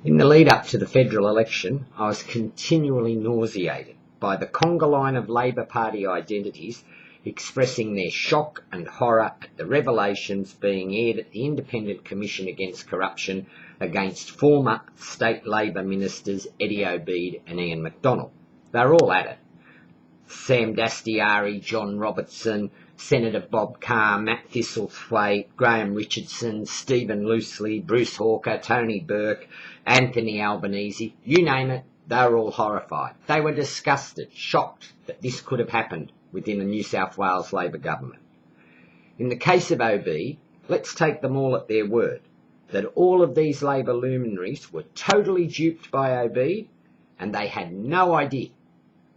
In the lead up to the federal election, I was continually nauseated by the conga line of Labor Party identities expressing their shock and horror at the revelations being aired at the Independent Commission Against Corruption against former state Labor ministers Eddie Obeid and Ian McDonald. They're all at it. Sam Dastyari, John Robertson, Senator Bob Carr, Matt Thistlethwaite, Graham Richardson, Stephen Loosley, Bruce Hawker, Tony Burke, Anthony Albanese, you name it, they were all horrified. They were disgusted, shocked that this could have happened within the New South Wales Labor government. In the case of Obeid, let's take them all at their word, that all of these Labor luminaries were totally duped by Obeid and they had no idea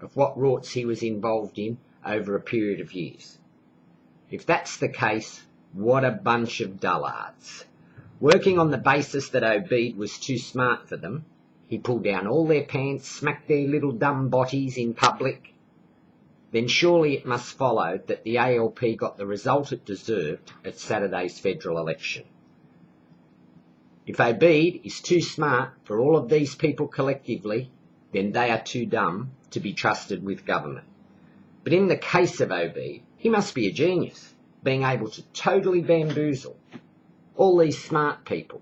of what rorts he was involved in over a period of years. If that's the case, what a bunch of dullards. Working on the basis that Obeid was too smart for them, he pulled down all their pants, smacked their little dumb botties in public. Then surely it must follow that the ALP got the result it deserved at Saturday's federal election. If Obeid is too smart for all of these people collectively, then they are too dumb to be trusted with government. But in the case of Obeid, he must be a genius, being able to totally bamboozle all these smart people,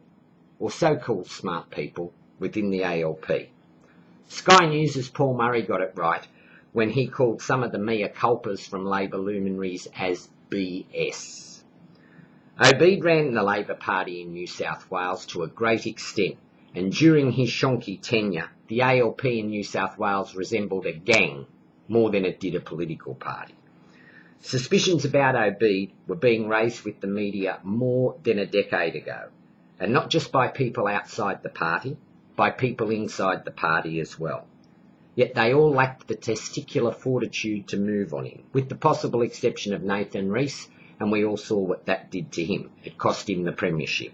or so-called smart people, within the ALP. Sky News' Paul Murray got it right when he called some of the mea culpas from Labor luminaries as BS. Obeid ran the Labor Party in New South Wales to a great extent, and during his shonky tenure, the ALP in New South Wales resembled a gang more than it did a political party. Suspicions about Obeid were being raised with the media more than a decade ago, and not just by people outside the party, by people inside the party as well. Yet they all lacked the testicular fortitude to move on him, with the possible exception of Nathan Rees, and we all saw what that did to him. It cost him the premiership.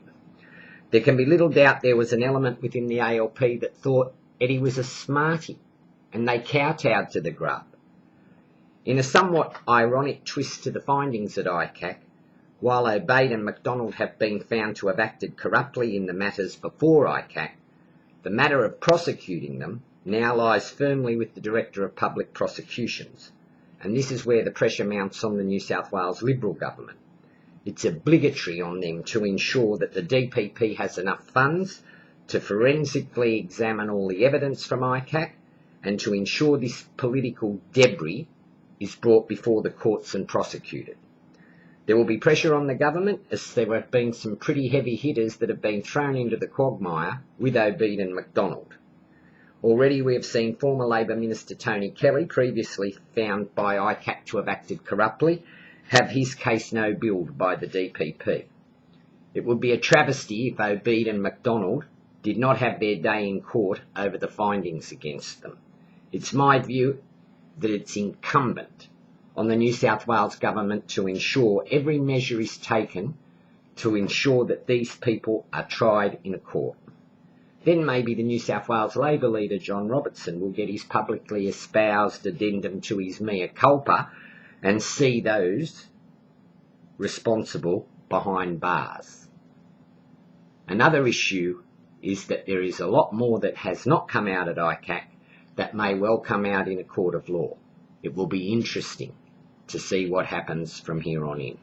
There can be little doubt there was an element within the ALP that thought Eddie was a smarty, and they kowtowed to the grub. In a somewhat ironic twist to the findings at ICAC, while Obeid and McDonald have been found to have acted corruptly in the matters before ICAC, the matter of prosecuting them now lies firmly with the Director of Public Prosecutions, and this is where the pressure mounts on the New South Wales Liberal government. It's obligatory on them to ensure that the DPP has enough funds to forensically examine all the evidence from ICAC and to ensure this political debris is brought before the courts and prosecuted. There will be pressure on the government as there have been some pretty heavy hitters that have been thrown into the quagmire with Obeid and McDonald. Already we have seen former Labor Minister Tony Kelly, previously found by ICAC to have acted corruptly, have his case no-billed by the DPP. It would be a travesty if Obeid and McDonald did not have their day in court over the findings against them. It's my view that it's incumbent on the New South Wales government to ensure every measure is taken to ensure that these people are tried in a court. Then maybe the New South Wales Labor leader, John Robertson, will get his publicly espoused addendum to his mea culpa and see those responsible behind bars. Another issue is that there is a lot more that has not come out at ICAC that may well come out in a court of law. It will be interesting to see what happens from here on in.